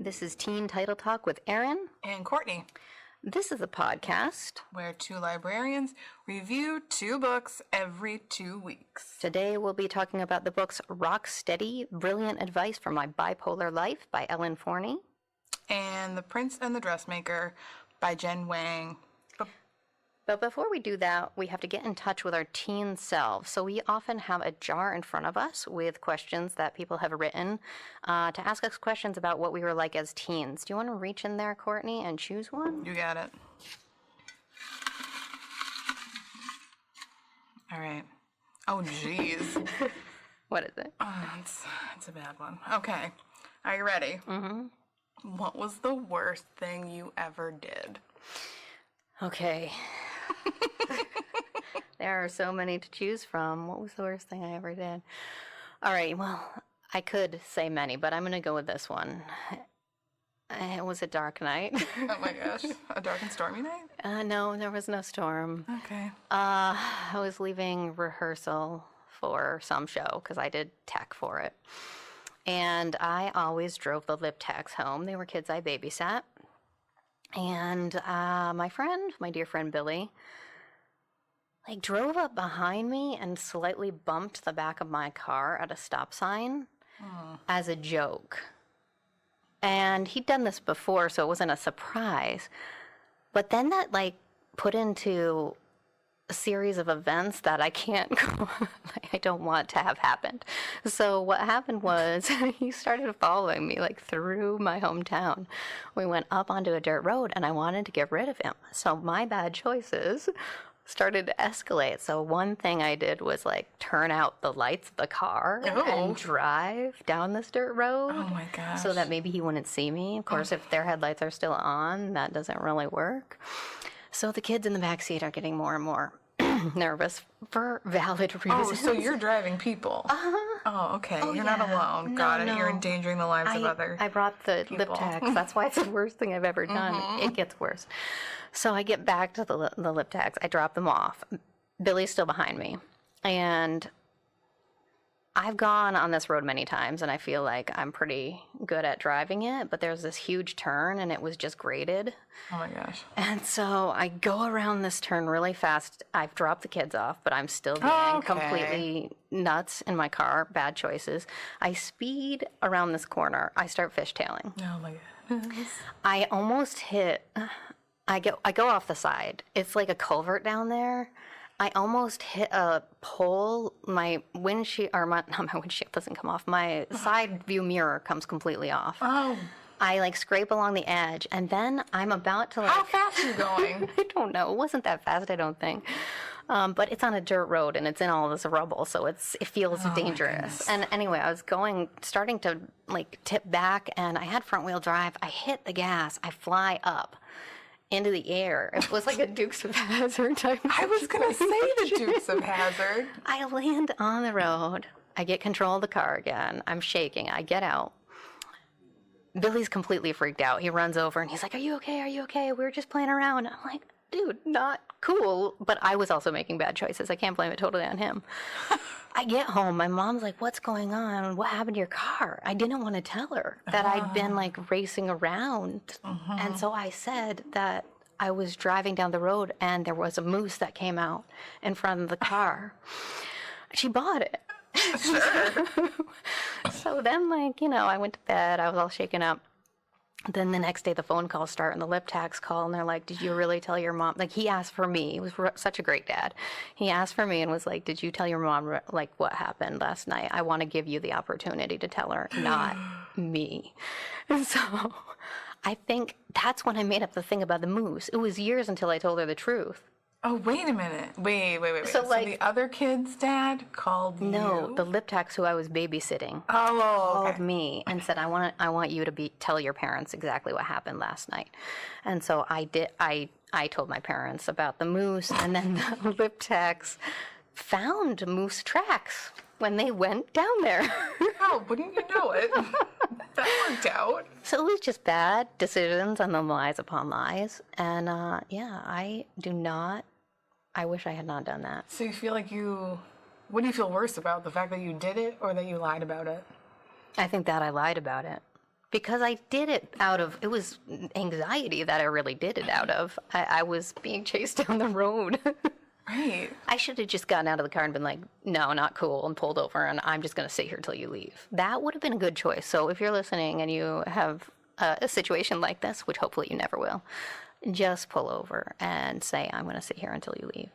This is Teen Title Talk with Erin and Courtney. This is a podcast where two librarians review two books every 2 weeks. Today we'll be talking about the books Rock Steady, Brilliant Advice for My Bipolar Life by Forney. And The Prince and the Dressmaker by Jen Wang. But before we do that, we have to get in touch with our teen selves. So we often have a jar in front of us with questions that people have written to ask us questions about what we were like as teens. Do you want to reach in there, Courtney, and choose one? You got it. All right. Oh, jeez. What is it? It's a bad one. Okay. Are you ready? Mm-hmm. What was the worst thing you ever did? Okay. There are so many to choose from. What was the worst thing I ever did? All right, well, I could say many, but I'm going to go with this one. It was a dark night. Oh my gosh. A dark and stormy night? No, there was no storm. Okay. I was leaving rehearsal for some show because I did tech for it. And I always drove the lip techs home. They were kids I babysat. And my dear friend Billy, drove up behind me and slightly bumped the back of my car at a stop sign as a joke. And he'd done this before, so it wasn't a surprise. But then that, put into a series of events that I can't I don't want to have happened. So what happened was he started following me through my hometown. We went up onto a dirt road and I wanted to get rid of him. So my bad choices started to escalate. So one thing I did was turn out the lights of the car and drive down this dirt road. Oh my gosh. So that maybe he wouldn't see me. Of course, if their headlights are still on, that doesn't really work. So the kids in the backseat are getting more and more nervous for valid reasons. Oh, so you're driving people. Uh-huh. Oh, okay. Oh, You're yeah. not alone. Got it. No. You're endangering the lives of other I brought the people. lip tags. That's why it's the worst thing I've ever done. Mm-hmm. It gets worse. So I get back to the lip tags. I drop them off. Billy's still behind me. And I've gone on this road many times, and I feel like I'm pretty good at driving it, but there's this huge turn, and it was just graded. Oh, my gosh. And so I go around this turn really fast. I've dropped the kids off, but I'm still being completely nuts in my car. Bad choices. I speed around this corner. I start fishtailing. Oh, my goodness. I almost hit... I go off the side. It's like a culvert down there. I almost hit a pole. My windshield, not my windshield doesn't come off. My side view mirror comes completely off. Oh. I scrape along the edge, and then I'm about to How fast are you going? I don't know. It wasn't that fast, I don't think. But it's on a dirt road, and it's in all this rubble, so it feels dangerous. And anyway, I was starting to tip back, and I had front wheel drive. I hit the gas. I fly up into the air. It was like a Dukes of Hazzard type. I was going to say the Dukes of Hazzard. I land on the road. I get control of the car again. I'm shaking. I get out. Billy's completely freaked out. He runs over and he's like, "Are you okay? Are you okay? We were just playing around." I'm like, "Dude, not cool." But I was also making bad choices. I can't blame it totally on him. I get home. My mom's like, "What's going on? What happened to your car?" I didn't want to tell her that I'd been racing around. And so I said that I was driving down the road and there was a moose that came out in front of the car. She bought it. Sure. So then, I went to bed. I was all shaken up. Then the next day, the phone calls start and the lip tags call, and they're like, "Did you really tell your mom?" He asked for me. He was such a great dad. He asked for me and was like, "Did you tell your mom, what happened last night? I want to give you the opportunity to tell her, not me." And so I think that's when I made up the thing about the moose. It was years until I told her the truth. Oh, wait a minute. Wait. So, the other kid's dad called you? No, the lip tags who I was babysitting called me and said, I want you to tell your parents exactly what happened last night. And so I did. I told my parents about the moose, and then the lip tags found moose tracks when they went down there. Oh, wouldn't you know it? That worked out. So it was just bad decisions and then lies upon lies. And I wish I had not done that. So you feel what do you feel worse about? The fact that you did it or that you lied about it? I think that I lied about it. because I did it out of, it was anxiety that I really did it out of. I was being chased down the road. Right. I should have just gotten out of the car and been like, no, not cool, and pulled over, and I'm just going to sit here till you leave. That would have been a good choice. So if you're listening and you have a situation like this, which hopefully you never will, just pull over and say, I'm going to sit here until you leave.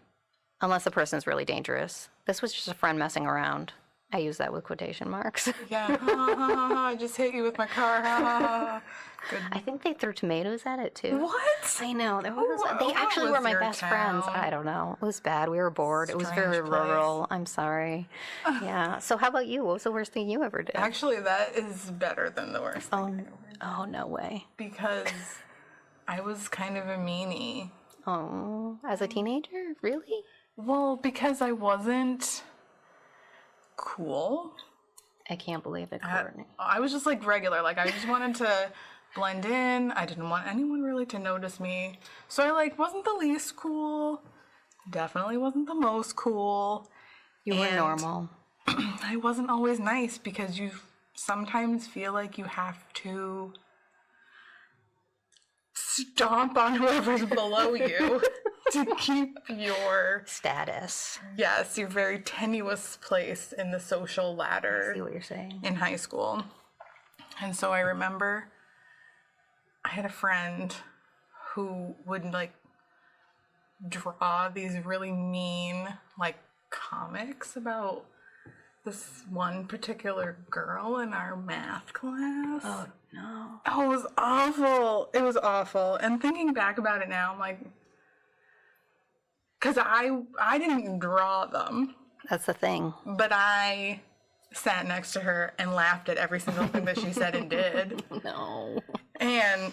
Unless the person's really dangerous. This was just a friend messing around. I use that with quotation marks. Yeah. I just hit you with my car. Good. I think they threw tomatoes at it too. What? I know. They actually were my best friends. I don't know. It was bad. We were bored. It was very rural. I'm sorry. Yeah. So how about you? What was the worst thing you ever did? Actually, that is better than the worst thing. Oh, no way. Because I was kind of a meanie. Oh, as a teenager? Really? Well, because I wasn't cool. I can't believe it, Courtney. I was just like regular. Like I just wanted to blend in. I didn't want anyone really to notice me. So I like wasn't the least cool. Definitely wasn't the most cool. You were normal. I wasn't always nice because you sometimes feel like you have to stomp on whoever's below you to keep your status. Yes, your very tenuous place in the social ladder. I see what you're saying. In high school. And so I remember I had a friend who would like draw these really mean like comics about this one particular girl in our math class. Oh no. Oh, it was awful. It was awful. And thinking back about it now, I'm like, because I didn't draw them. That's the thing. But I sat next to her and laughed at every single thing that she said and did. No. And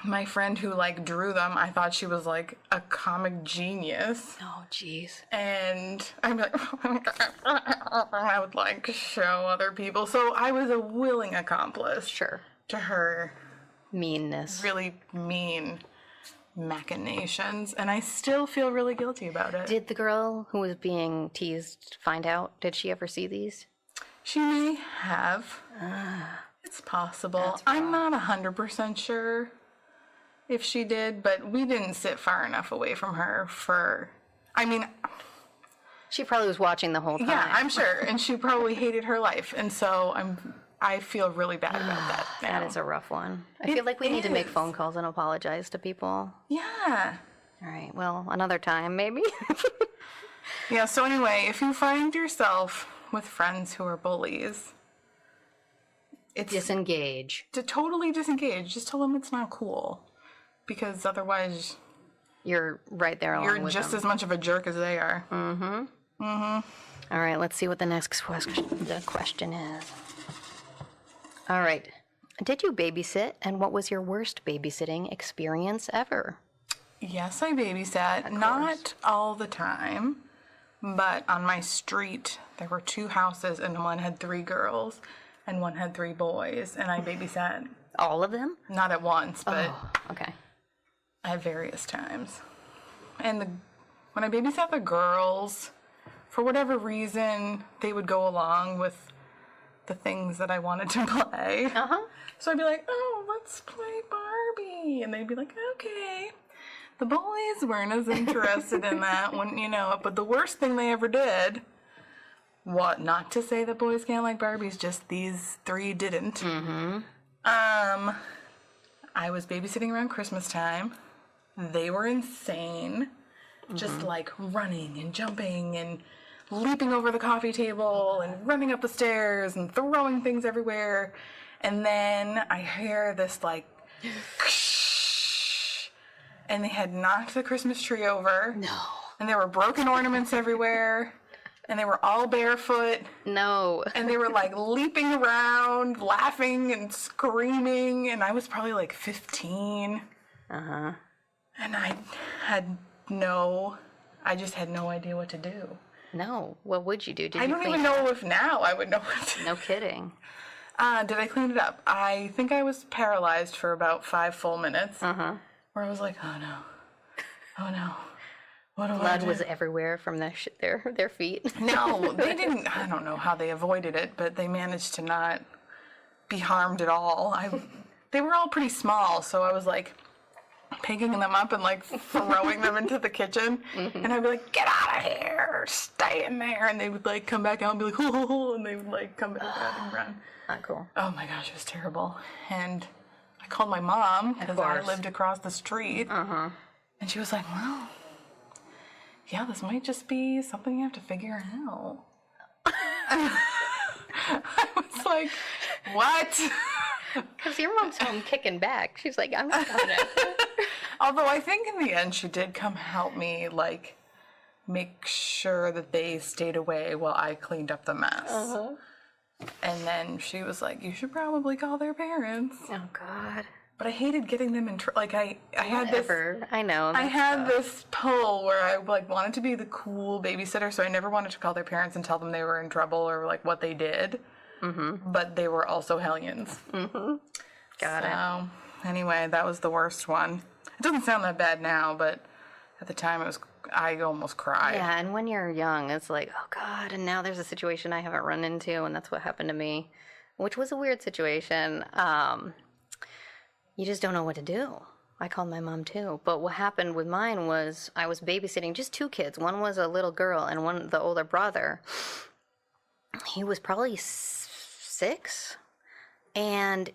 my friend who like drew them, I thought she was like a comic genius. Oh, jeez. And I'd be like, I would like show other people. So I was a willing accomplice. Sure. To her meanness. Really mean machinations. And I still feel really guilty about it. Did the girl who was being teased find out? Did she ever see these? She may have. It's possible. I'm not 100% sure if she did, but we didn't sit far enough away from her for, I mean... She probably was watching the whole time. Yeah, I'm sure. And she probably hated her life. And so I feel really bad about that now. That is a rough one. I feel like we need to make phone calls and apologize to people. Yeah. All right. Well, another time, maybe. Yeah, so anyway, if you find yourself with friends who are bullies... It's disengage. To totally disengage. Just tell them it's not cool. Because otherwise... You're right there along with them. You're just as much of a jerk as they are. Mm-hmm. Mm-hmm. All right, let's see what the next question is. All right. Did you babysit, and what was your worst babysitting experience ever? Yes, I babysat. Not all the time, but on my street, there were 2 houses, and one had 3 girls, and one had 3 boys, and I babysat. All of them? Not at once, but okay. At various times. And when I babysat the girls, for whatever reason, they would go along with the things that I wanted to play. So I'd be like, oh, let's play Barbie. And they'd be like, okay. The boys weren't as interested in that, wouldn't you know it. But the worst thing they ever did, not to say that boys can't like Barbies, just these 3 didn't. Mm-hmm. I was babysitting around Christmas time. They were insane. Just like running and jumping and leaping over the coffee table and running up the stairs and throwing things everywhere. And then I hear this like, and they had knocked the Christmas tree over. No. And there were broken ornaments everywhere. And they were all barefoot. No. And they were like leaping around, laughing and screaming. And I was probably like 15. Uh-huh. And I just had no idea what to do. No. What would you do? I don't even know if now I would know what to do. No kidding. Did I clean it up? I think I was paralyzed for about 5 full minutes. Where I was like, oh no. Oh no. What do I do? Blood was everywhere from their feet. No, they didn't. I don't know how they avoided it, but they managed to not be harmed at all. They were all pretty small, so I was like picking them up and like throwing them into the kitchen, and I'd be like, "Get out of here, stay in there," and they would like come back out and be like, "Oh," and they would like come back out and run. Not cool. Oh my gosh, it was terrible. And I called my mom because I course. lived across the street, and she was like, "Well, yeah, this might just be something you have to figure out." I was like, "What?" Because your mom's home kicking back. She's like, I'm not coming out. Although I think in the end she did come help me, like, make sure that they stayed away while I cleaned up the mess. And then she was like, "You should probably call their parents." Oh, God. But I hated getting them in trouble. Like, I had this... I know. I had this pull where I, like, wanted to be the cool babysitter, so I never wanted to call their parents and tell them they were in trouble or, like, what they did. But they were also hellions. Got it. So, anyway, that was the worst one. It doesn't sound that bad now, but at the time I almost cried. Yeah, and when you're young, it's like, oh, God, and now there's a situation I haven't run into, and that's what happened to me, which was a weird situation. You just don't know what to do. I called my mom, too. But what happened with mine was I was babysitting just two kids. One was a little girl, and one, the older brother, he was probably 6, and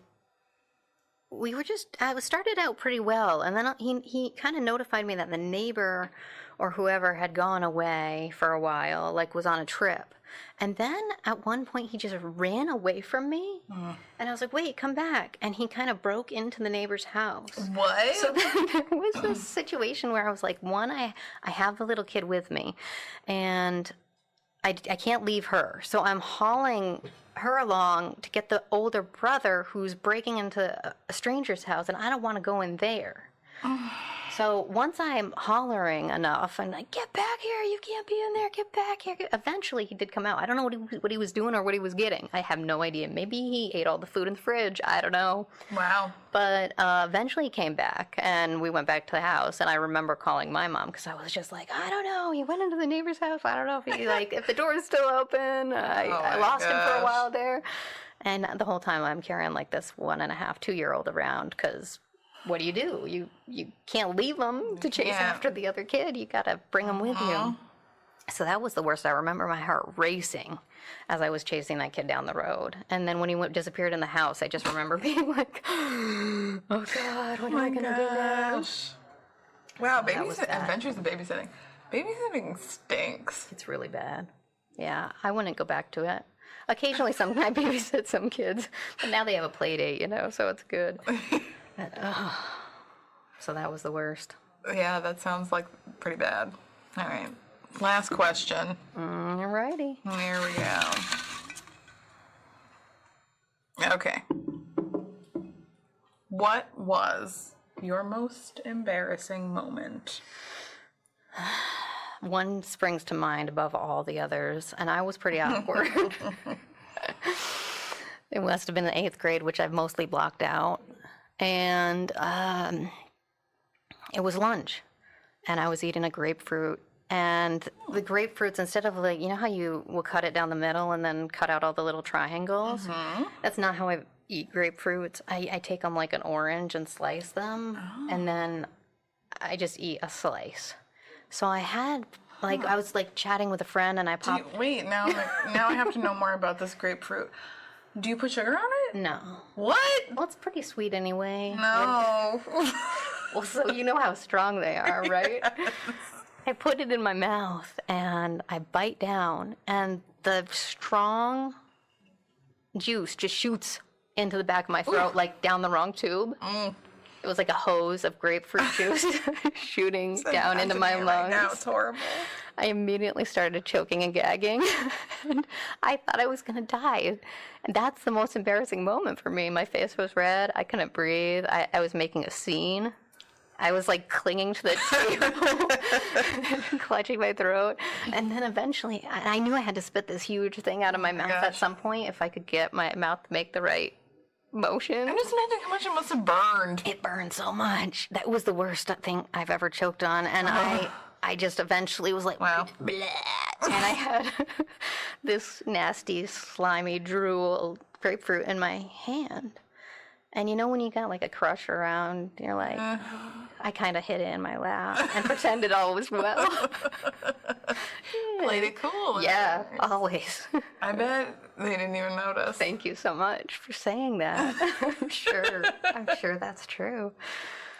I started out pretty well, and then he kind of notified me that the neighbor or whoever had gone away for a while, like was on a trip. And then at one point he just ran away from me, and I was like, "Wait, come back." And he kind of broke into the neighbor's house. What? So then there was this situation where I was like, one, I have the little kid with me, and I can't leave her. So I'm hauling her along to get the older brother who's breaking into a stranger's house, and I don't want to go in there. So once I'm hollering enough and like, "Get back here, you can't be in there, get back here." Eventually he did come out. I don't know what he was doing or what he was getting. I have no idea. Maybe he ate all the food in the fridge. I don't know. Wow. But eventually he came back, and we went back to the house, and I remember calling my mom because I was just like, "I don't know. He went into the neighbor's house. I don't know if he, like, if the door is still open." I lost him for a while there. And the whole time I'm carrying like this 1.5, 2-year-old around because what do? You can't leave him to chase after the other kid. You got to bring him with you. So that was the worst. I remember my heart racing as I was chasing that kid down the road. And then when he disappeared in the house, I just remember being like, "Oh, God, what am I going to do now?" Wow, was bad. Adventures of Babysitting. Babysitting stinks. It's really bad. Yeah, I wouldn't go back to it. Occasionally, I babysit some kids, but now they have a play date, so it's good. But, so that was the worst. Yeah, that sounds like pretty bad. All right. Last question. Alrighty. Here we go. Okay. What was your most embarrassing moment? One springs to mind above all the others, and I was pretty awkward. It must have been the 8th grade, which I've mostly blocked out. And it was lunch, and I was eating a grapefruit. And the grapefruits, instead of like, how you will cut it down the middle and then cut out all the little triangles? That's not how I eat grapefruits. I take them like an orange and slice them, and then I just eat a slice. So I had, like, I was like chatting with a friend, and I popped. Wait, now I have to know more about this grapefruit. Do you put sugar on it? No. What? Well, it's pretty sweet anyway. No. Well, so you know how strong they are, right? I put it in my mouth, and I bite down, and the strong juice just shoots into the back of my throat, like down the wrong tube. It was like a hose of grapefruit juice shooting down into my lungs. Right now. It's horrible. I immediately started choking and gagging, and I thought I was going to die. And that's the most embarrassing moment for me. My face was red. I couldn't breathe. I was making a scene. I was like clinging to the table, clutching my throat. And then eventually, I knew I had to spit this huge thing out of my mouth at some point if I could get my mouth to make the right motion. I'm just imagining how much it must have burned. It burned so much. That was the worst thing I've ever choked on. And I just eventually was like, wow. Bleh, and I had this nasty, slimy drool grapefruit in my hand. And you know when you got like a crush around, you're like, I kind of hid it in my lap and pretended all was well. Played it cool. Yeah, always. I bet they didn't even notice. Thank you so much for saying that. I'm sure that's true.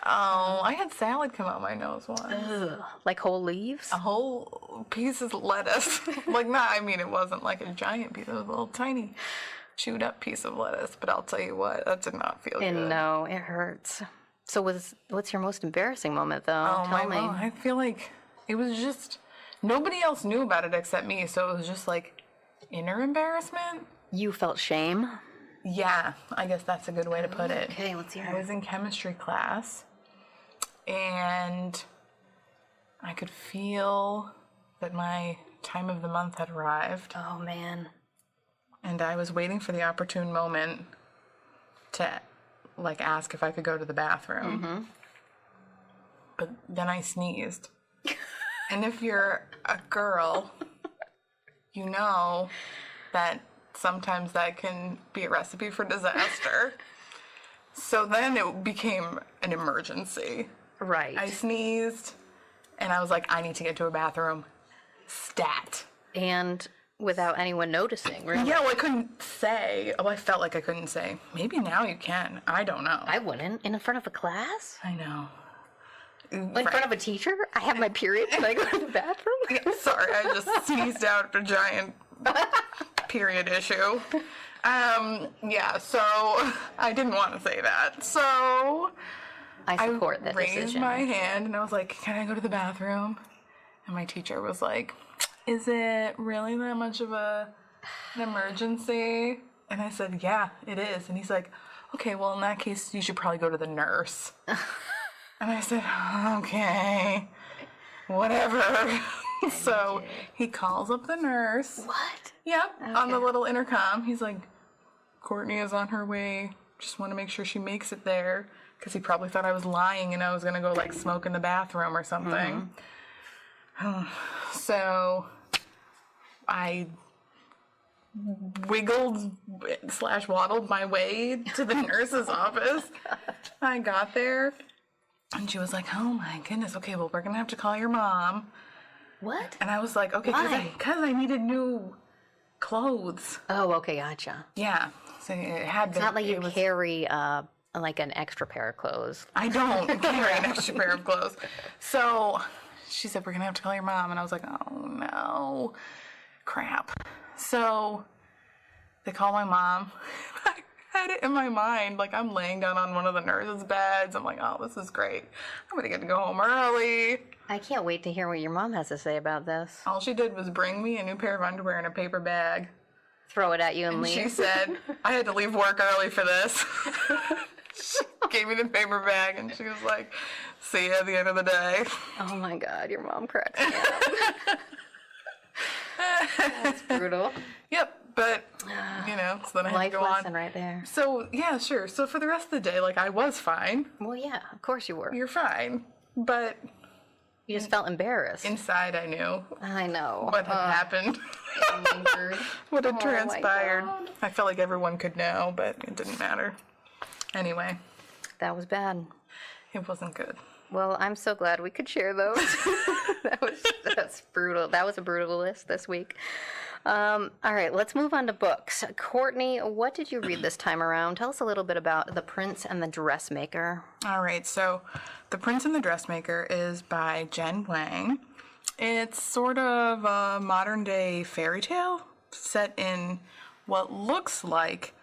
Oh, I had salad come out my nose once. Ugh, like whole leaves? A whole piece of lettuce. Like, not, I mean, it wasn't like a giant piece. It was a little tiny chewed up piece of lettuce. But I'll tell you what, that did not feel good. No, it hurts. So what's your most embarrassing moment, though? Oh, Tell me. I feel like it was just, nobody else knew about it except me. So it was just like inner embarrassment. You felt shame? Yeah, I guess that's a good way to put it. Okay, let's hear I it. was in chemistry class, and I could feel that my time of the month had arrived, Oh, man. and I was waiting for the opportune moment to, like, ask if I could go to the bathroom. Mm-hmm. But then I sneezed. And if you're a girl, you know that sometimes that can be a recipe for disaster. So then it became an emergency. Right. I sneezed, and I was like, I need to get to a bathroom. Stat. And without anyone noticing, really. Yeah, well, I couldn't say. Oh, I felt like I couldn't say. Maybe now you can. I don't know. I wouldn't. In front of a class? I know. In front of a teacher? I have my period. Can I go to the bathroom? Sorry, I just sneezed out a giant period issue. Yeah, so I didn't want to say that. So I support that raised decision. my hand and I was like, can I go to the bathroom? And my teacher was like, is it really that much of an emergency? And I said, yeah, it is. And he's like, okay, well, in that case, you should probably go to the nurse. And I said, okay, whatever. So he calls up the nurse. What? Yep, on the little intercom. He's like, Courtney is on her way. Just want to make sure she makes it there. Because he probably thought I was lying and I was going to go, like, smoke in the bathroom or something. So I wiggled / waddled my way to the nurse's office. I got there. And she was like, oh, my goodness. Okay, well, we're going to have to call your mom. What? And I was like, okay, Why? because I needed new clothes. Oh, okay, gotcha. Yeah. So it had It's not like you carry like an extra pair of clothes. I don't carry an extra pair of clothes. So she said, we're going to have to call your mom. And I was like, oh, no. Crap. So they call my mom. I had it in my mind. Like, I'm laying down on one of the nurses' beds. I'm like, oh, this is great. I'm going to get to go home early. I can't wait to hear what your mom has to say about this. All she did was bring me a new pair of underwear in a paper bag. Throw it at you and leave. She said, I had to leave work early for this. She gave me the paper bag, and she was like, see you at the end of the day. Oh my God, your mom cracks me up. That's brutal. Yep, but, you know, so then I had Life to go lesson on. right there. So, yeah, sure. So for the rest of the day, like, I was fine. Well, yeah, of course you were. You're fine. But You just felt embarrassed. inside, I knew I know. what had happened, Lingered. what had Oh, my transpired. God. I felt like everyone could know, but it didn't matter. Anyway, That was bad. it wasn't good. Well, I'm so glad we could share those. That's brutal. That was a brutal list this week. All right, let's move on to books. Courtney, what did you read this time around? Tell us a little bit about The Prince and the Dressmaker. All right, so The Prince and the Dressmaker is by Jen Wang. It's sort of a modern-day fairy tale set in what looks like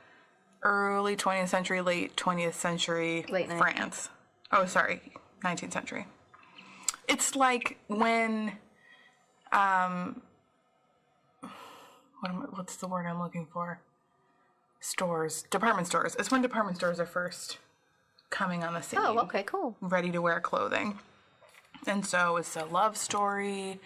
early 20th century, late 20th century Late 19th. France. Oh, sorry, 19th century. It's like when, what's the word I'm looking for? Department stores. It's when department stores are first coming on the scene. Oh, okay, cool. Ready to wear clothing. And so it's a love story.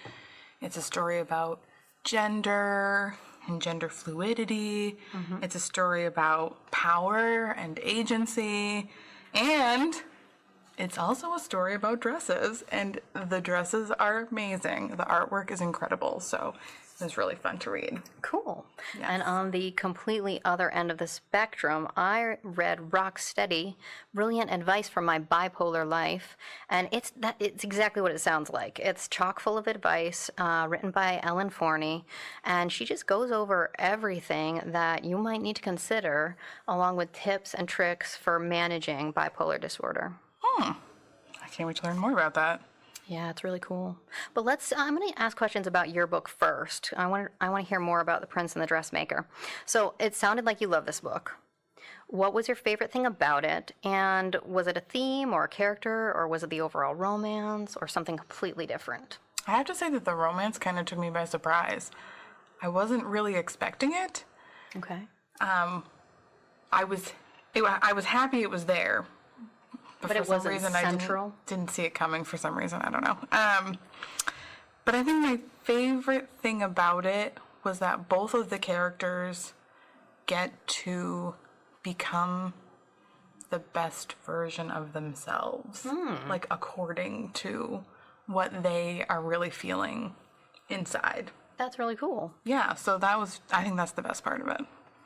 It's a story about gender and gender fluidity. It's a story about power and agency. And it's also a story about dresses. And the dresses are amazing. The artwork is incredible. So is really fun to read. Cool. Yes. And on the completely other end of the spectrum, I read Rock Steady, Brilliant Advice for My Bipolar Life, and it's exactly what it sounds like. It's chock full of advice, written by Forney, and she just goes over everything that you might need to consider, along with tips and tricks for managing bipolar disorder. I can't wait to learn more about that. Yeah, it's really cool. But I'm going to ask questions about your book first. I want to hear more about The Prince and the Dressmaker. So it sounded like you love this book. What was your favorite thing about it? And was it a theme or a character, or was it the overall romance, or something completely different? I have to say that the romance kind of took me by surprise. I wasn't really expecting it. Okay. I was happy it was there. But it wasn't central? I didn't see it coming for some reason. I don't know. But I think my favorite thing about it was that both of the characters get to become the best version of themselves, like according to what they are really feeling inside. That's really cool. Yeah, so I think that's the best part of it.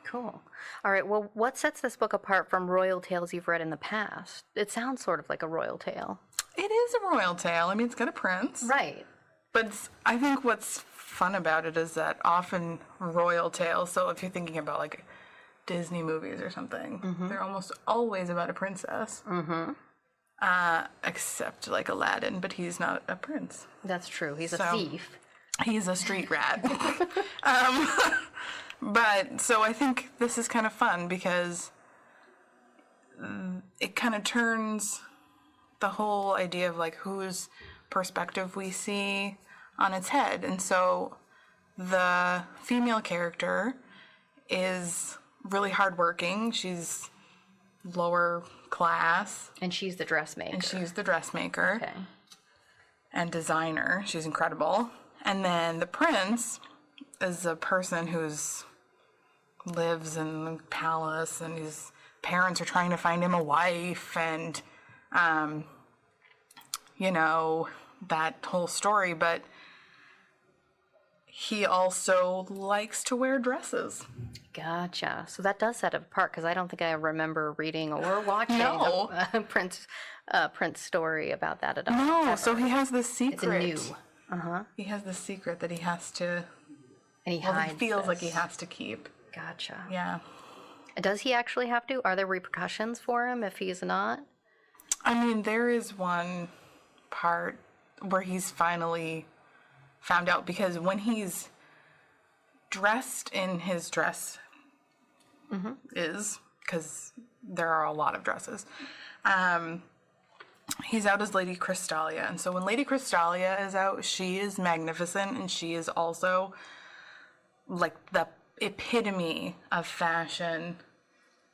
Cool. All right, well, what sets this book apart from royal tales you've read in the past? It sounds sort of like a royal tale. It is a royal tale. I mean, it's got a prince. Right. But I think what's fun about it is that often royal tales, so if you're thinking about like Disney movies or something, they're almost always about a princess. Except like Aladdin, but he's not a prince. That's true. He's a thief. He's a street rat. But so I think this is kind of fun because it kind of turns the whole idea of like whose perspective we see on its head. And so the female character is really hardworking. She's lower class. And she's the dressmaker. Okay. And designer. She's incredible. And then the prince is a person who's lives in the palace, and his parents are trying to find him a wife, and that whole story. But he also likes to wear dresses. Gotcha. So that does set it apart, because I don't think I remember reading or watching a Prince story about that at all. No, ever. so he has this secret. It's new. He has this secret that he has to. And he he feels like he has to keep. Gotcha. Yeah. Does he actually have to? Are there repercussions for him if he's not? I mean, there is one part where he's finally found out, because when he's dressed in his dress, because there are a lot of dresses, he's out as Lady Crystalia. And so when Lady Crystalia is out, she is magnificent, and she is also like the epitome of fashion.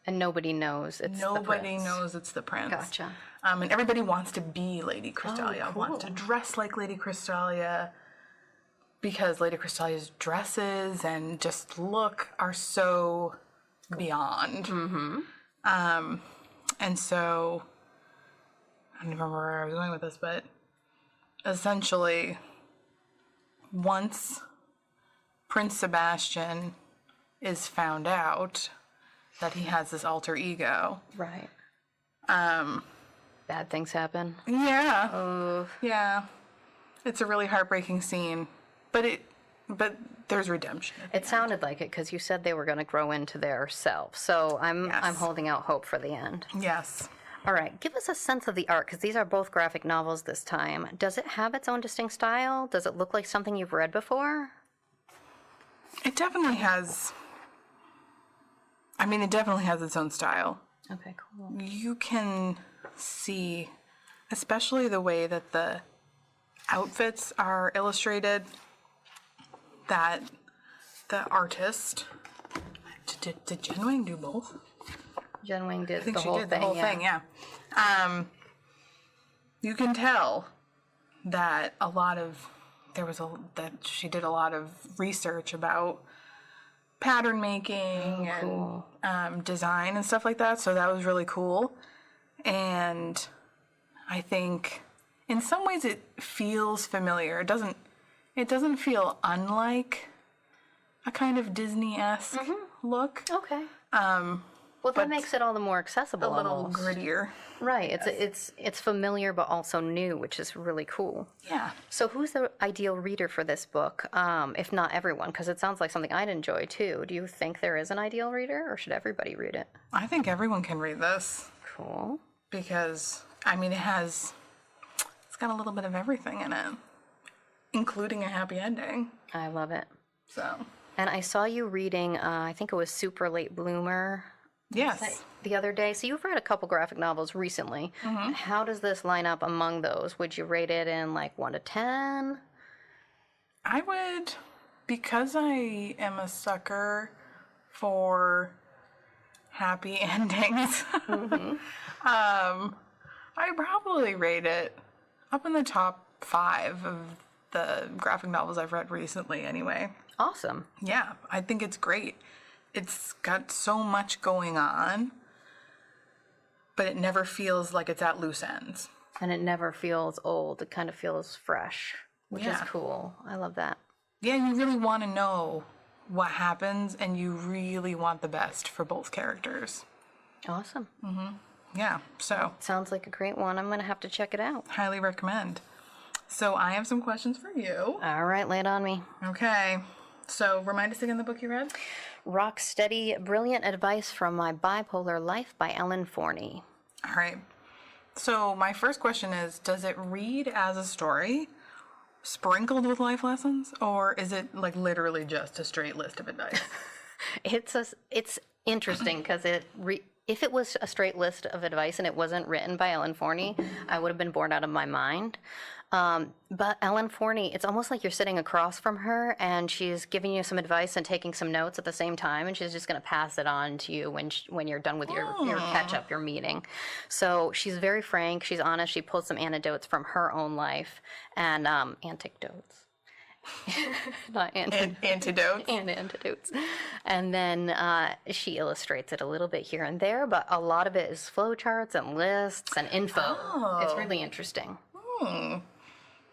And nobody knows it's the prince. Nobody knows it's the prince. Gotcha. And everybody wants to be Lady Crystalia, cool. wants to dress like Lady Crystalia, because Lady Crystalia's dresses and just look are so beyond. And so, I don't even remember where I was going with this, but essentially, once Prince Sebastian is found out that he has this alter ego. Right. Bad things happen. Yeah. Yeah. It's a really heartbreaking scene, but there's redemption. It sounded like it, because you said they were going to grow into their self. So I'm holding out hope for the end. Yes. All right. Give us a sense of the art, because these are both graphic novels this time. Does it have its own distinct style? Does it look like something you've read before? It definitely has. I mean, it definitely has its own style. Okay, cool. You can see, especially the way that the outfits are illustrated, that the artist, did Jen Wang do both? Jen Wang did I think the she whole did thing. the whole thing, yeah. You can tell that that she did a lot of research about pattern making and design and stuff like that. So that was really cool. And I think in some ways it feels familiar. It doesn't feel unlike a kind of Disney-esque look. Okay. Um, Well, that makes it all the more accessible. a little almost. grittier. Right. It's familiar but also new, which is really cool. Yeah. So who's the ideal reader for this book, if not everyone? Because it sounds like something I'd enjoy too. Do you think there is an ideal reader, or should everybody read it? I think everyone can read this Cool. because, I mean, it's got a little bit of everything in it, including a happy ending. I love it. So, And I saw you reading, I think it was Super Late Bloomer yes. the other day. So you've read a couple graphic novels recently. How does this line up among those? Would you rate it in like 1 to 10? I would, because I am a sucker for happy endings, I probably rate it up in the top 5 of the graphic novels I've read recently anyway. Awesome. Yeah, I think it's great. It's got so much going on, but it never feels like it's at loose ends. And it never feels old. It kind of feels fresh, which is Yeah. cool. I love that. Yeah, you really want to know what happens, and you really want the best for both characters. Awesome. Yeah, so Sounds like a great one. I'm going to have to check it out. highly recommend. So I have some questions for you. All right, lay it on me. Okay, so remind us again the book you read. Rock Steady, Brilliant Advice from My Bipolar Life by Ellen Forney. All right. So my first question is, does it read as a story, sprinkled with life lessons, or is it like literally just a straight list of advice? It's interesting because if it was a straight list of advice and it wasn't written by Ellen Forney, I would have been bored out of my mind. But Ellen Forney, it's almost like you're sitting across from her and she's giving you some advice and taking some notes at the same time, and she's just going to pass it on to you when you're done with your catch up, your meeting. So she's very frank, she's honest, she pulls some anecdotes from her own life and anecdotes. Not Antidotes. and antidotes. And then she illustrates it a little bit here and there, but a lot of it is flowcharts and lists and info. It's really interesting.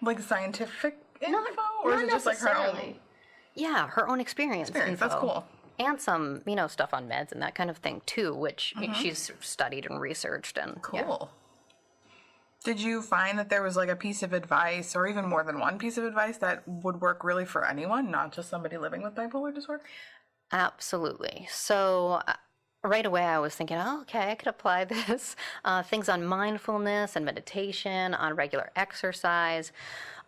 Like scientific info? Or Not is it just like her own? necessarily. Yeah, her own experience info. That's cool. And some, stuff on meds and that kind of thing too, which she's studied and researched. And yeah. Cool. Did you find that there was like a piece of advice, or even more than one piece of advice, that would work really for anyone, not just somebody living with bipolar disorder? Absolutely. So right away I was thinking, oh, okay, I could apply this. Things on mindfulness and meditation, on regular exercise.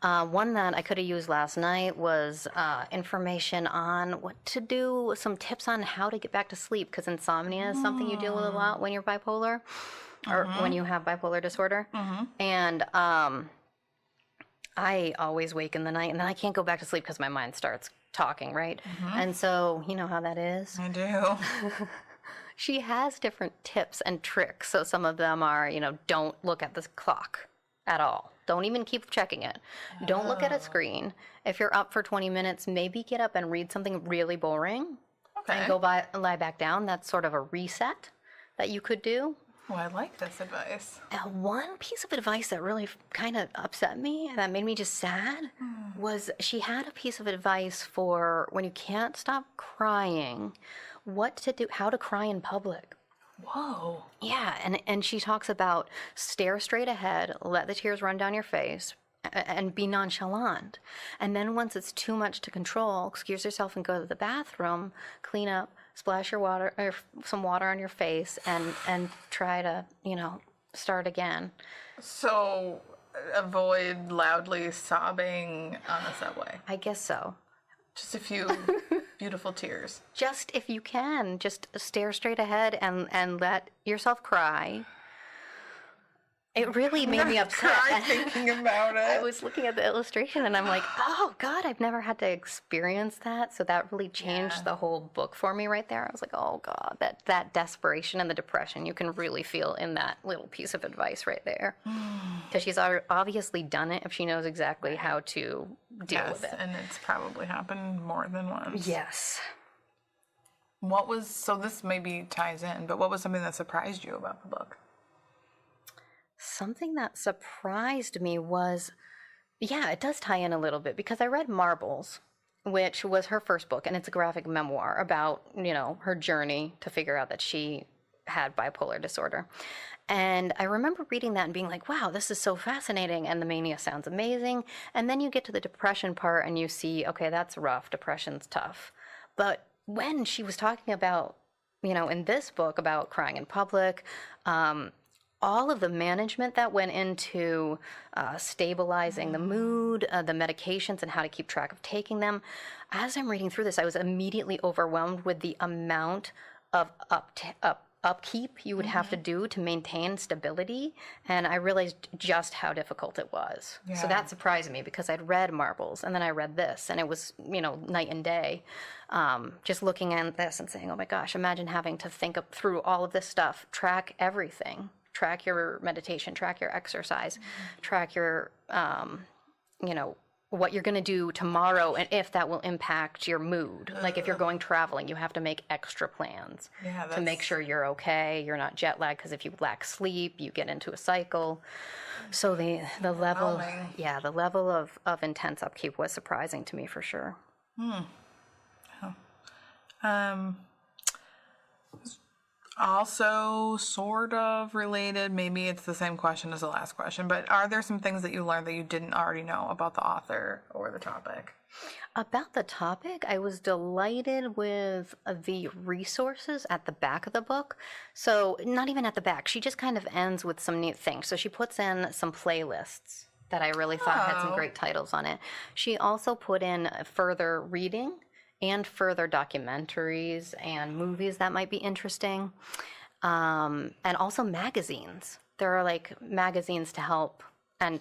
One that I could have used last night was information on what to do, some tips on how to get back to sleep, because insomnia is something you deal with a lot when you're bipolar, or when you have bipolar disorder. And I always wake in the night, and then I can't go back to sleep because my mind starts talking, right? And so, you know how that is. I do. She has different tips and tricks. So some of them are, don't look at the clock at all. Don't even keep checking it. Don't look at a screen. If you're up for 20 minutes, maybe get up and read something really boring and go lie back down. That's sort of a reset that you could do. Oh, I like this advice. One piece of advice that really kind of upset me and that made me just sad was she had a piece of advice for when you can't stop crying, what to do, how to cry in public. Whoa. Yeah, and she talks about stare straight ahead, let the tears run down your face, and be nonchalant. And then once it's too much to control, excuse yourself and go to the bathroom, clean up, splash your water or some water on your face, and try to, start again. So avoid loudly sobbing on the subway. I guess so. Just a few beautiful tears. Just if you can, just stare straight ahead and let yourself cry. It really made me upset. Cry thinking about it. I was looking at the illustration and I'm like, oh God, I've never had to experience that. So that really changed the whole book for me right there. I was like, oh God, that desperation and the depression you can really feel in that little piece of advice right there. Because she's obviously done it if she knows exactly how to deal with it. And it's probably happened more than once. Yes. So this maybe ties in, but what was something that surprised you about the book? Something that surprised me was, it does tie in a little bit because I read Marbles, which was her first book, and it's a graphic memoir about, her journey to figure out that she had bipolar disorder. And I remember reading that and being like, wow, this is so fascinating, and the mania sounds amazing. And then you get to the depression part and you see, okay, that's rough, depression's tough. But when she was talking about, in this book about crying in public, all of the management that went into stabilizing the mood, the medications, and how to keep track of taking them. As I'm reading through this, I was immediately overwhelmed with the amount of upkeep you would have to do to maintain stability, and I realized just how difficult it was. Yeah. So that surprised me because I'd read Marbles, and then I read this, and it was, night and day. Just looking at this and saying, oh my gosh, imagine having to think through all of this stuff, track everything. Track your meditation, track your exercise, track your, what you're going to do tomorrow and if that will impact your mood. Like if you're going traveling, you have to make extra plans to make sure you're okay, you're not jet lagged, because if you lack sleep, you get into a cycle. So the level, the level of intense upkeep was surprising to me for sure. Also sort of related, maybe it's the same question as the last question, but are there some things that you learned that you didn't already know about the author or the topic? About the topic, I was delighted with the resources at the back of the book. So not even at the back, she just kind of ends with some neat things. So she puts in some playlists that I really thought had some great titles on it. She also put in further reading and further documentaries and movies that might be interesting, and also magazines. There are like magazines to help, and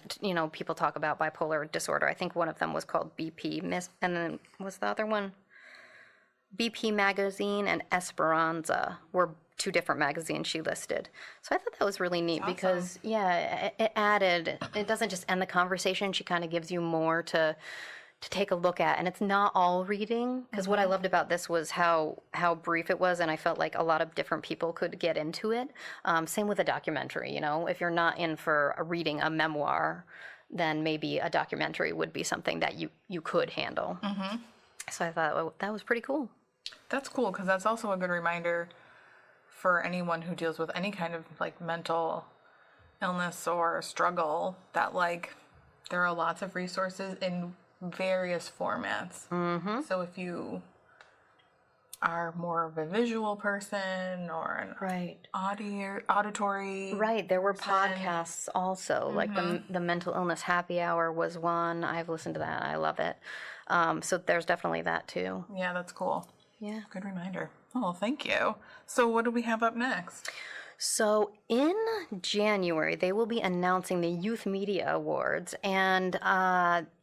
people talk about bipolar disorder. I think one of them was called BP, and then was the other one? BP Magazine and Esperanza were two different magazines she listed. So I thought that was really neat because, it doesn't just end the conversation. She kind of gives you more to take a look at, and it's not all reading, because what I loved about this was how brief it was, and I felt like a lot of different people could get into it. Same with a documentary, if you're not in for reading a memoir, then maybe a documentary would be something that you could handle. So I thought that was pretty cool. That's cool, because that's also a good reminder for anyone who deals with any kind of like mental illness or struggle that like there are lots of resources in various formats. So if you are more of a visual person or an auditory there were podcasts also, like the mental illness happy hour was one. I've listened to that. I love it. So there's definitely that too. Yeah, that's cool. Yeah, good reminder. Oh, thank you. So what do we have up next? So in January, they will be announcing the Youth Media Awards. And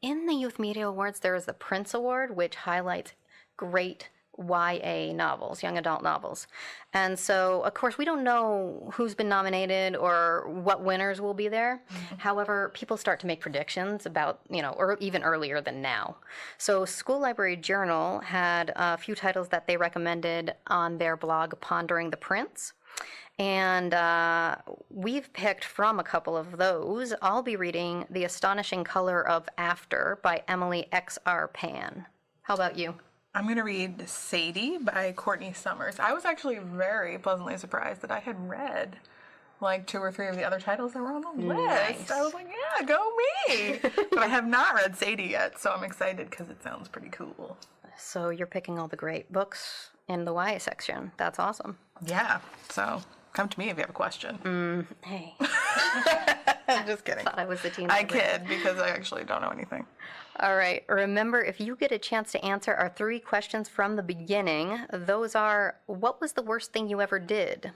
in the Youth Media Awards, there is the Prince Award, which highlights great YA novels, young adult novels. And so, of course, we don't know who's been nominated or what winners will be there. However, people start to make predictions about, or even earlier than now. So School Library Journal had a few titles that they recommended on their blog, Pondering the Prince. And we've picked from a couple of those. I'll be reading The Astonishing Color of After by Emily X.R. Pan. How about you? I'm going to read Sadie by Courtney Summers. I was actually very pleasantly surprised that I had read like 2 or 3 of the other titles that were on the list. I was like, yeah, go me. But I have not read Sadie yet, so I'm excited because it sounds pretty cool. So you're picking all the great books in the YA section. That's awesome. Yeah, so come to me if you have a question. Hey. I'm just kidding. Thought I was the teen. I kid because I actually don't know anything. All right. Remember, if you get a chance to answer our 3 questions from the beginning, those are, what was the worst thing you ever did?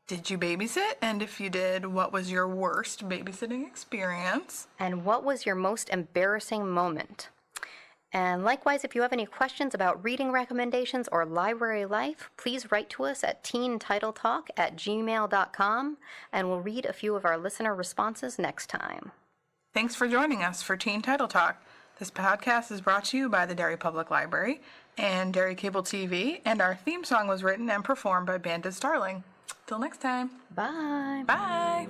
Did you babysit? And if you did, what was your worst babysitting experience? And what was your most embarrassing moment? And likewise, if you have any questions about reading recommendations or library life, please write to us at teentitletalk@gmail.com, and we'll read a few of our listener responses next time. Thanks for joining us for Teen Title Talk. This podcast is brought to you by the Derry Public Library and Derry Cable TV, and our theme song was written and performed by Bandit Starling. Till next time. Bye. Bye.